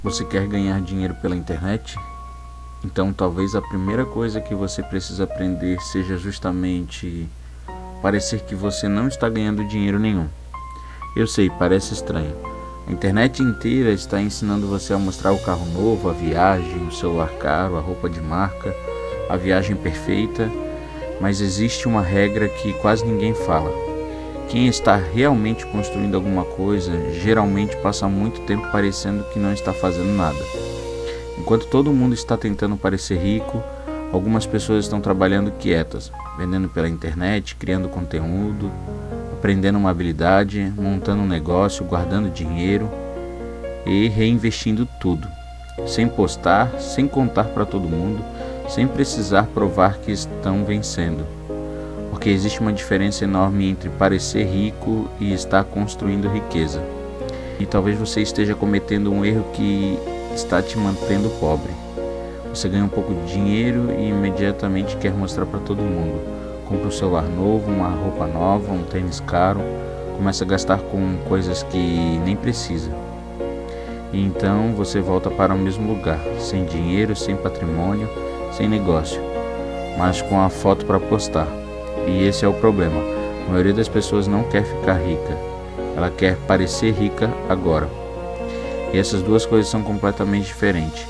Você quer ganhar dinheiro pela internet? Então talvez a primeira coisa que você precisa aprender seja justamente parecer que você não está ganhando dinheiro nenhum. Eu sei, parece estranho. A internet inteira está ensinando você a mostrar o carro novo, a viagem, o celular caro, a roupa de marca, a viagem perfeita, mas existe uma regra que quase ninguém fala. Quem está realmente construindo alguma coisa geralmente passa muito tempo parecendo que não está fazendo nada. Enquanto todo mundo está tentando parecer rico, algumas pessoas estão trabalhando quietas, vendendo pela internet, criando conteúdo, aprendendo uma habilidade, montando um negócio, guardando dinheiro e reinvestindo tudo, sem postar, sem contar para todo mundo, sem precisar provar que estão vencendo. Porque existe uma diferença enorme entre parecer rico e estar construindo riqueza. E talvez você esteja cometendo um erro que está te mantendo pobre. Você ganha um pouco de dinheiro e imediatamente quer mostrar para todo mundo. Compra um celular novo, uma roupa nova, um tênis caro, começa a gastar com coisas que nem precisa. E então você volta para o mesmo lugar, sem dinheiro, sem patrimônio, sem negócio, mas com a foto para postar. E esse é o problema. A maioria das pessoas não quer ficar rica. Ela quer parecer rica agora. E essas duas coisas são completamente diferentes.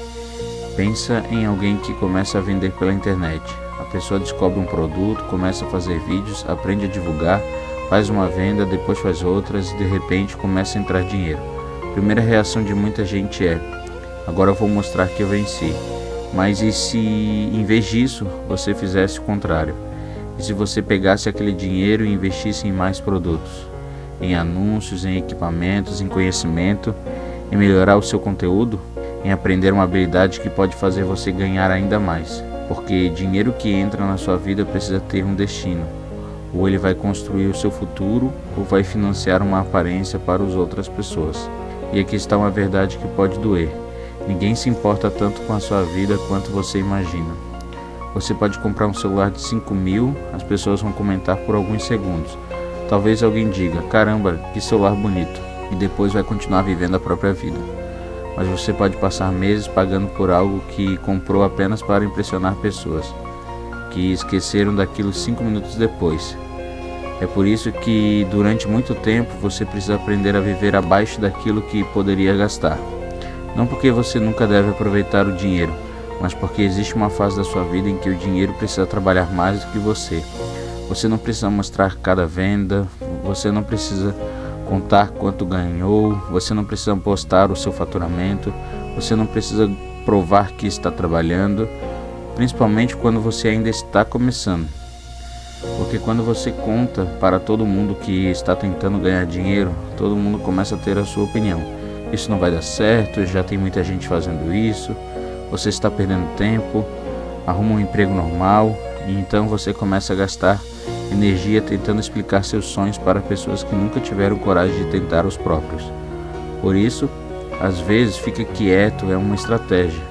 Pensa em alguém que começa a vender pela internet. A pessoa descobre um produto, começa a fazer vídeos, aprende a divulgar, faz uma venda, depois faz outras e de repente começa a entrar dinheiro. A primeira reação de muita gente é: agora eu vou mostrar que eu venci. Mas e se em vez disso você fizesse o contrário? E se você pegasse aquele dinheiro e investisse em mais produtos, em anúncios, em equipamentos, em conhecimento, em melhorar o seu conteúdo, em aprender uma habilidade que pode fazer você ganhar ainda mais? Porque dinheiro que entra na sua vida precisa ter um destino. Ou ele vai construir o seu futuro, ou vai financiar uma aparência para as outras pessoas. E aqui está uma verdade que pode doer. Ninguém se importa tanto com a sua vida quanto você imagina. Você pode comprar um celular de 5 mil, as pessoas vão comentar por alguns segundos. Talvez alguém diga: caramba, que celular bonito, e depois vai continuar vivendo a própria vida. Mas você pode passar meses pagando por algo que comprou apenas para impressionar pessoas, que esqueceram daquilo 5 minutos depois. É por isso que durante muito tempo você precisa aprender a viver abaixo daquilo que poderia gastar. Não porque você nunca deve aproveitar o dinheiro, mas porque existe uma fase da sua vida em que o dinheiro precisa trabalhar mais do que você. Você não precisa mostrar cada venda, você não precisa contar quanto ganhou, você não precisa postar o seu faturamento, você não precisa provar que está trabalhando, principalmente quando você ainda está começando. Porque quando você conta para todo mundo que está tentando ganhar dinheiro, todo mundo começa a ter a sua opinião. Isso não vai dar certo, já tem muita gente fazendo isso, você está perdendo tempo, arruma um emprego normal, e então você começa a gastar energia tentando explicar seus sonhos para pessoas que nunca tiveram coragem de tentar os próprios. Por isso, às vezes, fica quieto é uma estratégia.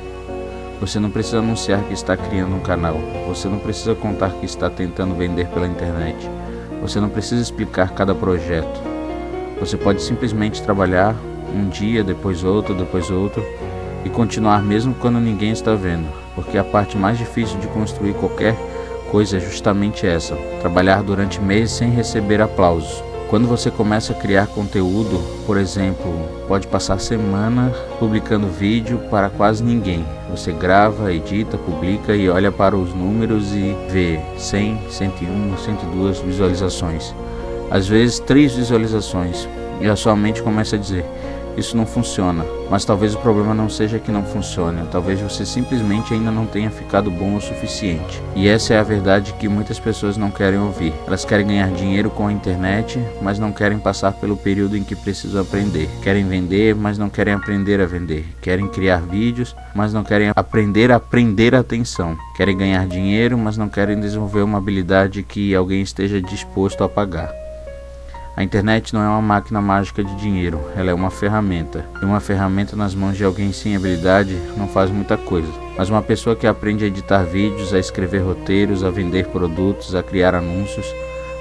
Você não precisa anunciar que está criando um canal, você não precisa contar que está tentando vender pela internet, você não precisa explicar cada projeto. Você pode simplesmente trabalhar um dia, depois outro, e continuar mesmo quando ninguém está vendo, porque a parte mais difícil de construir qualquer coisa é justamente essa: trabalhar durante meses sem receber aplausos. Quando você começa a criar conteúdo, por exemplo, pode passar semana publicando vídeo para quase ninguém. Você grava, edita, publica e olha para os números e vê 100, 101, 102 visualizações. Às vezes 3 visualizações, e a sua mente começa a dizer: isso não funciona. Mas talvez o problema não seja que não funcione, talvez você simplesmente ainda não tenha ficado bom o suficiente. E essa é a verdade que muitas pessoas não querem ouvir. Elas querem ganhar dinheiro com a internet, mas não querem passar pelo período em que precisam aprender. Querem vender, mas não querem aprender a vender. Querem criar vídeos, mas não querem aprender a prender a atenção. Querem ganhar dinheiro, mas não querem desenvolver uma habilidade que alguém esteja disposto a pagar. A internet não é uma máquina mágica de dinheiro, ela é uma ferramenta. E uma ferramenta nas mãos de alguém sem habilidade não faz muita coisa. Mas uma pessoa que aprende a editar vídeos, a escrever roteiros, a vender produtos, a criar anúncios,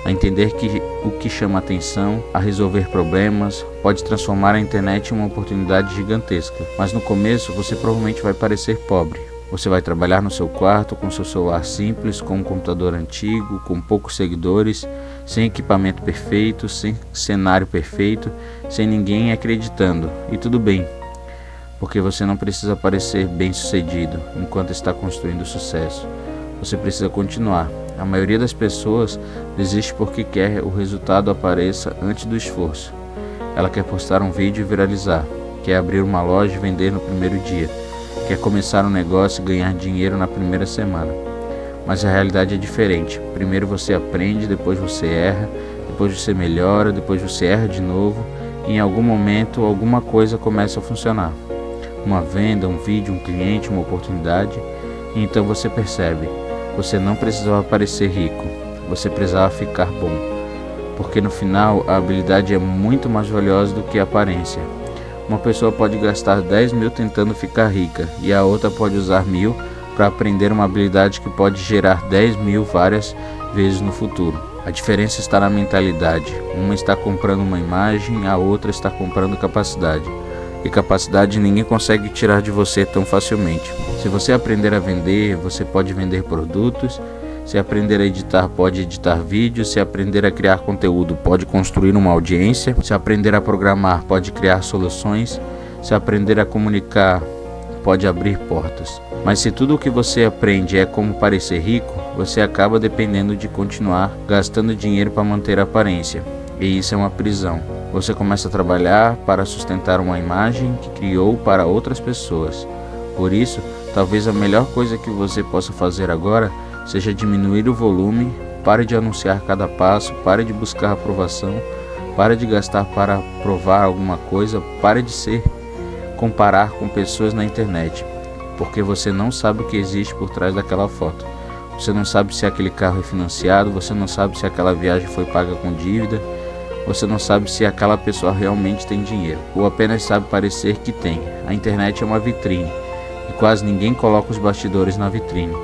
a entender que o que chama atenção, a resolver problemas, pode transformar a internet em uma oportunidade gigantesca. Mas no começo você provavelmente vai parecer pobre. Você vai trabalhar no seu quarto com seu celular simples, com um computador antigo, com poucos seguidores, sem equipamento perfeito, sem cenário perfeito, sem ninguém acreditando. E tudo bem, porque você não precisa parecer bem-sucedido enquanto está construindo sucesso. Você precisa continuar. A maioria das pessoas desiste porque quer o resultado apareça antes do esforço. Ela quer postar um vídeo e viralizar, quer abrir uma loja e vender no primeiro dia, quer começar um negócio e ganhar dinheiro na primeira semana. Mas a realidade é diferente. Primeiro você aprende, depois você erra, depois você melhora, depois você erra de novo e em algum momento alguma coisa começa a funcionar. Uma venda, um vídeo, um cliente, uma oportunidade, e então você percebe, você não precisava parecer rico, você precisava ficar bom, porque no final a habilidade é muito mais valiosa do que a aparência. Uma pessoa pode gastar 10 mil tentando ficar rica e a outra pode usar 1.000 para aprender uma habilidade que pode gerar 10 mil várias vezes no futuro. A diferença está na mentalidade. Uma está comprando uma imagem, a outra está comprando capacidade. E capacidade ninguém consegue tirar de você tão facilmente. Se você aprender a vender, você pode vender produtos. Se aprender a editar, pode editar vídeos. Se aprender a criar conteúdo, pode construir uma audiência. Se aprender a programar, pode criar soluções. Se aprender a comunicar, pode abrir portas. Mas se tudo o que você aprende é como parecer rico, você acaba dependendo de continuar gastando dinheiro para manter a aparência. E isso é uma prisão. Você começa a trabalhar para sustentar uma imagem que criou para outras pessoas. Por isso, talvez a melhor coisa que você possa fazer agora seja diminuir o volume, pare de anunciar cada passo, pare de buscar aprovação, pare de gastar para provar alguma coisa, pare de se comparar com pessoas na internet, porque você não sabe o que existe por trás daquela foto. Você não sabe se aquele carro é financiado, você não sabe se aquela viagem foi paga com dívida, você não sabe se aquela pessoa realmente tem dinheiro, ou apenas sabe parecer que tem. A internet é uma vitrine, e quase ninguém coloca os bastidores na vitrine.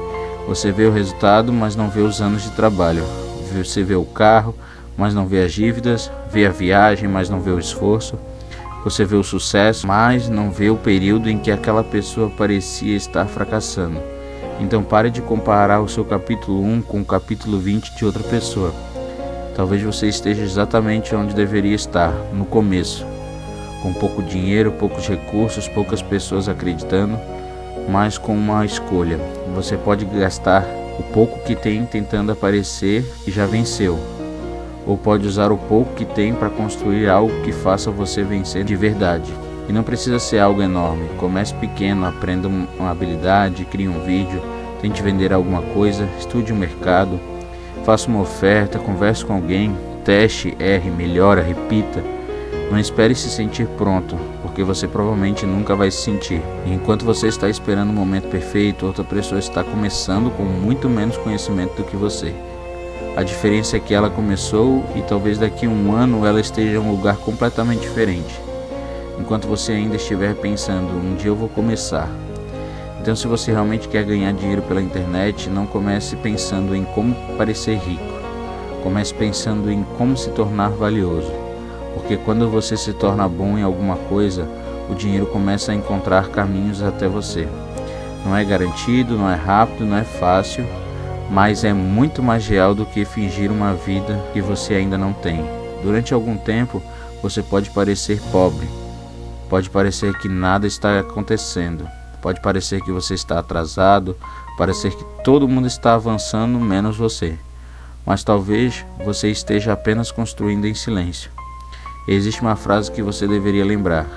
Você vê o resultado, mas não vê os anos de trabalho. Você vê o carro, mas não vê as dívidas, vê a viagem, mas não vê o esforço. Você vê o sucesso, mas não vê o período em que aquela pessoa parecia estar fracassando. Então pare de comparar o seu capítulo 1 com o capítulo 20 de outra pessoa. Talvez você esteja exatamente onde deveria estar, no começo, com pouco dinheiro, poucos recursos, poucas pessoas acreditando, mas com uma escolha. Você pode gastar o pouco que tem tentando aparecer e já venceu, ou pode usar o pouco que tem para construir algo que faça você vencer de verdade. E não precisa ser algo enorme. Comece pequeno, aprenda uma habilidade, crie um vídeo, tente vender alguma coisa, estude o mercado, faça uma oferta, converse com alguém, teste, erre, melhora, repita. Não espere se sentir pronto, porque você provavelmente nunca vai se sentir. E enquanto você está esperando o momento perfeito, outra pessoa está começando com muito menos conhecimento do que você. A diferença é que ela começou e talvez daqui a um ano ela esteja em um lugar completamente diferente. Enquanto você ainda estiver pensando, um dia eu vou começar. Então, se você realmente quer ganhar dinheiro pela internet, não comece pensando em como parecer rico. Comece pensando em como se tornar valioso. Porque quando você se torna bom em alguma coisa, o dinheiro começa a encontrar caminhos até você. Não é garantido, não é rápido, não é fácil, mas é muito mais real do que fingir uma vida que você ainda não tem. Durante algum tempo, você pode parecer pobre. Pode parecer que nada está acontecendo. Pode parecer que você está atrasado, parecer que todo mundo está avançando menos você. Mas talvez você esteja apenas construindo em silêncio. Existe uma frase que você deveria lembrar: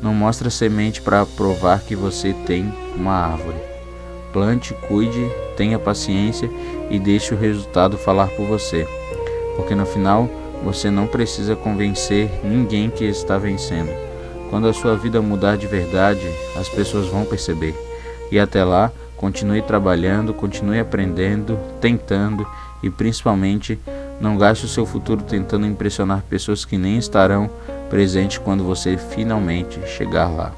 não mostre a semente para provar que você tem uma árvore. Plante, cuide, tenha paciência e deixe o resultado falar por você. Porque no final, você não precisa convencer ninguém que está vencendo. Quando a sua vida mudar de verdade, as pessoas vão perceber. E até lá, continue trabalhando, continue aprendendo, tentando e principalmente não gaste o seu futuro tentando impressionar pessoas que nem estarão presentes quando você finalmente chegar lá.